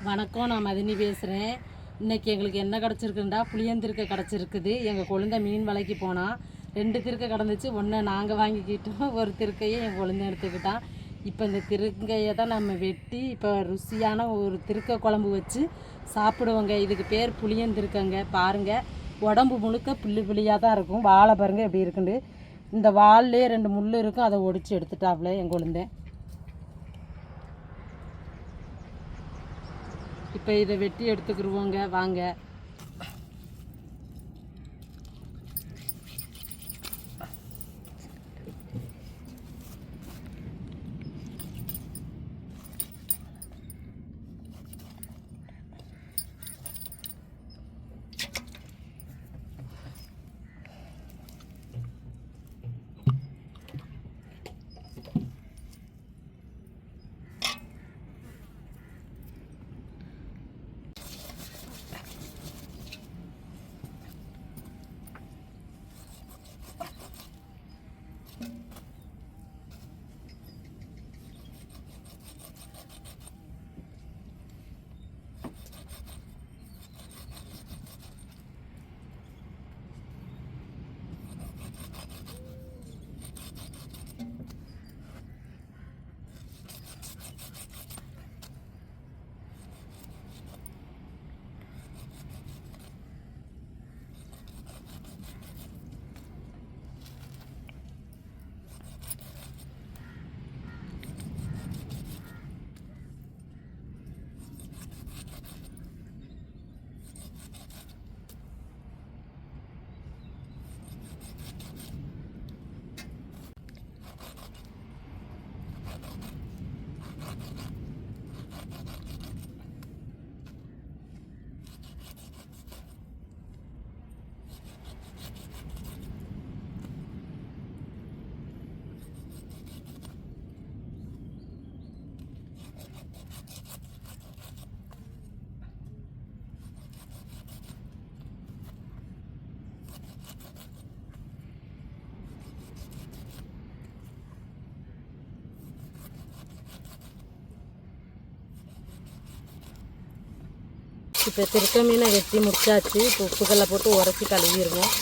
வணக்கம், நான் மதினி பேசுகிறேன். இன்றைக்கி எங்களுக்கு என்ன கிடச்சிருக்குண்டா, புளியந்திருக்கை கிடச்சிருக்குது. எங்கள் குழந்தை மீன் வலைக்கு போனால் 2 திருக்கை கிடந்துச்சு. ஒன்று நாங்கள் வாங்கிக்கிட்டோம், ஒரு திருக்கையை என் குழந்தை எடுத்துக்கிட்டான். இப்போ இந்த திருக்கையை தான் நம்ம வெட்டி இப்போ ருசியான ஒரு திருக்கை குழம்பு வச்சு சாப்பிடுவோங்க. இதுக்கு பேர் புளியந்திருக்கங்க. பாருங்கள், உடம்பு முழுக்க புள்ளி புள்ளியாக தான் இருக்கும். வாழை பாருங்கள் எப்படி இருக்குண்டு. இந்த வால்லே 2 முள் இருக்கும், அதை ஒடிச்சு எடுத்துட்டாப்புல என் குழந்தை. இப்போ இதை வெட்டி எடுத்துக்கிடுவோங்க, வாங்க. இப்போ திருக்க மீனை வெட்டி முடிச்சாச்சு. இப்போ உப்புக்கல்லை போட்டு உரைச்சி கழுவிடுவோம்.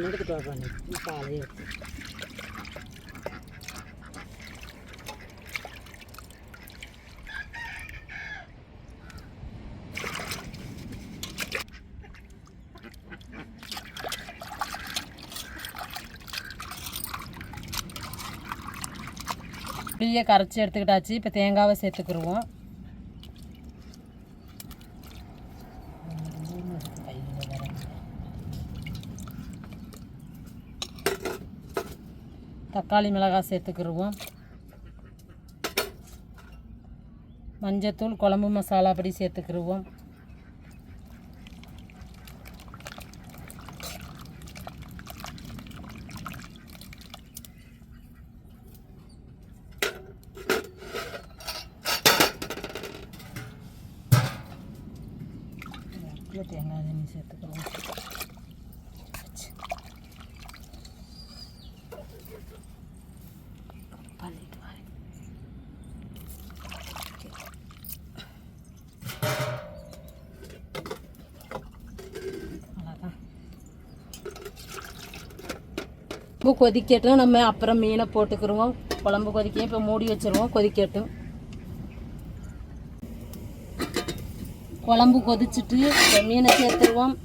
எடுத்துட்டு வாங்க, பாலையே எடுத்து இப்படியே கரைச்சி எடுத்துக்கிட்டாச்சு. இப்போ தேங்காவை சேர்த்துக்கிடுவோம். தக்காளி மிளகாய் சேர்த்துக்கிடுவோம். மஞ்சத்தூள், குழம்பு மசாலா பொடி சேர்த்துக்கிடுவோம். தேங்காய் தண்ணி சேர்த்துக்கிடுவோம். கொதிக்கட்டும், நம்ம அப்புறம் மீனை போட்டுக்கிடுவோம். குழம்பு கொதிக்க இப்போ மூடி வச்சுருவோம், கொதிக்கட்டும். குழம்பு கொதிச்சுட்டு இப்போ மீனை சேர்த்துருவோம்.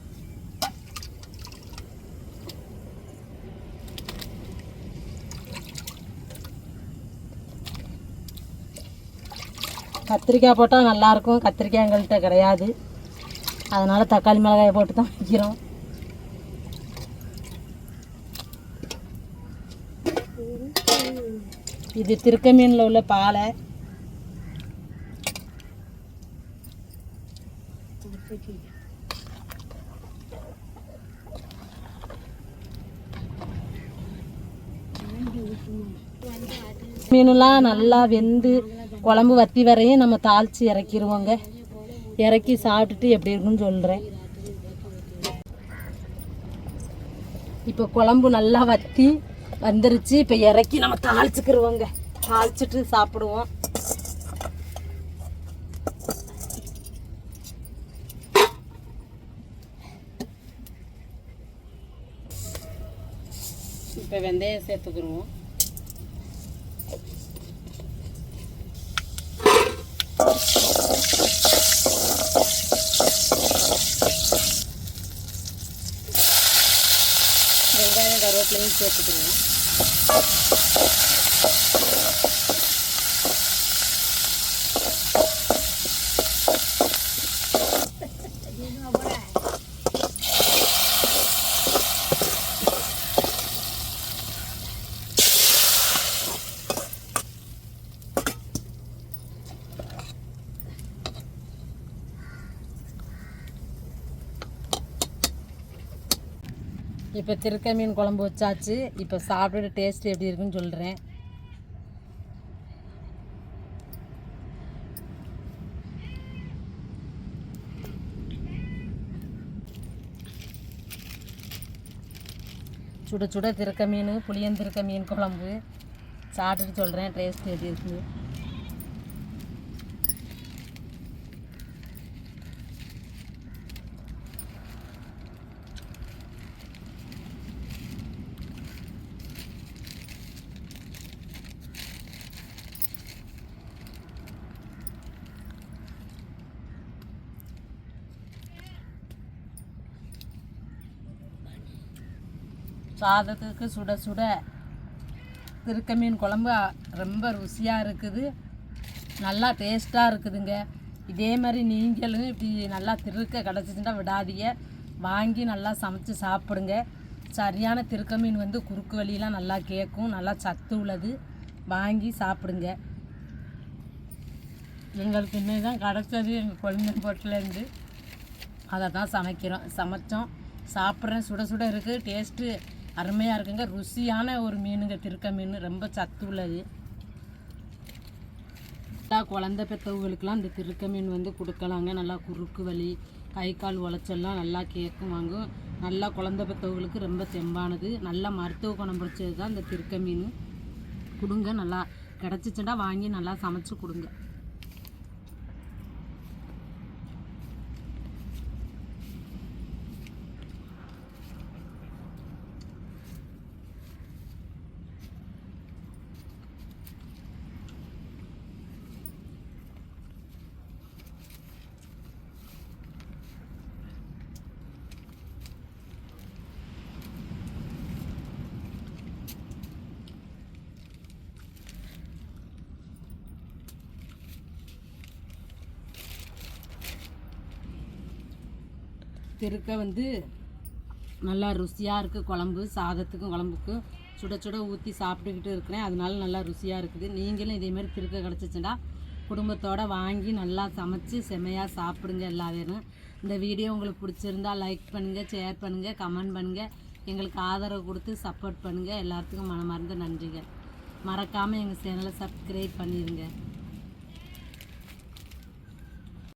கத்திரிக்காய் போட்டால் நல்லாயிருக்கும். கத்திரிக்காய் எங்கள்கிட்ட கிடையாது, அதனால் தக்காளி மிளகாயை போட்டு தான் வைக்கிறோம். இது திருக்க மீனில் உள்ள பாலை. மீனெல்லாம் நல்லா வெந்து குழம்பு வத்தி வரையும் நம்ம தாளித்து இறக்கிடுவோங்க. இறக்கி சாப்பிட்டுட்டு எப்படி இருக்குன்னு சொல்கிறேன். இப்போ குழம்பு நல்லா வத்தி வந்துருச்சு. இப்போ இறக்கி நம்ம தாளிச்சுக்கிடுவோங்க. தாளிச்சிட்டு சாப்பிடுவோம். இப்போ வெந்தயம் சேர்த்துக்கிடுவோம். வெங்காயம் கருவேப்பிலையும் சேர்த்துக்கிடுவோம். இப்போ திருக்க மீன் குழம்பு வச்சாச்சு. இப்போ சாப்பிட்டுட்டு டேஸ்ட் எப்படி இருக்குன்னு சொல்கிறேன். சுட சுட திருக்க மீன், புளியந்திருக்க மீன் குழம்பு சாப்பிட்டுட்டு சொல்கிறேன் டேஸ்ட் எப்படி இருக்குது. சாதத்துக்கு சுட சுட திருக்க மீன் குழம்பு ரொம்ப ருசியாக இருக்குது. நல்லா டேஸ்ட்டாக இருக்குதுங்க. இதே மாதிரி நீங்களும் இப்படி நல்லா திருக்க கிடச்சிச்சுன்னா விடாதீங்க, வாங்கி நல்லா சமைச்சு சாப்பிடுங்க. சரியான திருக்க மீன் வந்து குறுக்கு வலியெலாம் நல்லா கேட்கும், நல்லா சத்து உள்ளது. வாங்கி சாப்பிடுங்க. எங்களுக்கு இன்னும் தான் கிடச்சது எங்கள் குழந்தை போட்டிலேருந்து, அதை தான் சமைச்சோம் சாப்பிட்றேன். சுட சுட இருக்குது, டேஸ்ட்டு அருமையாக இருக்குங்க. ருசியான ஒரு மீனுங்க திருக்க மீன், ரொம்ப சத்து உள்ளது. குழந்தை பெற்றவங்களுக்கெலாம் இந்த திருக்க மீன் வந்து கொடுக்கலாங்க. நல்லா குறுக்கு வலி, கை கால் உளைச்சல்லாம் நல்லா கேட்கும் வாங்கும். நல்லா குழந்தை பெற்றவங்களுக்கு ரொம்ப தெம்பானது, நல்லா மருத்துவ குணம் பிடிச்சது தான் இந்த திருக்க மீன். கொடுங்க, நல்லா கிடச்சிச்சுன்னா வாங்கி நல்லா சமைச்சு கொடுங்க. திருக்க வந்து நல்லா ருசியாக இருக்குது. குழம்பு சாதத்துக்கும் குழம்புக்கும் சுட சுட ஊற்றி சாப்பிட்டுக்கிட்டு இருக்கிறேன், அதனால நல்லா ருசியாக இருக்குது. நீங்களும் இதேமாதிரி திருக்க கிடச்சிச்சுன்னா குடும்பத்தோடு வாங்கி நல்லா சமைச்சு செமையாக சாப்பிடுங்க எல்லாரும். இந்த வீடியோ உங்களுக்கு பிடிச்சிருந்தா லைக் பண்ணுங்கள், ஷேர் பண்ணுங்கள், கமெண்ட் பண்ணுங்கள். எங்களுக்கு ஆதரவு கொடுத்து சப்போர்ட் பண்ணுங்கள். எல்லாத்துக்கும் மனமார்ந்த நன்றிகள். மறக்காமல் எங்கள் சேனலை சப்ஸ்கிரைப் பண்ணிடுங்க.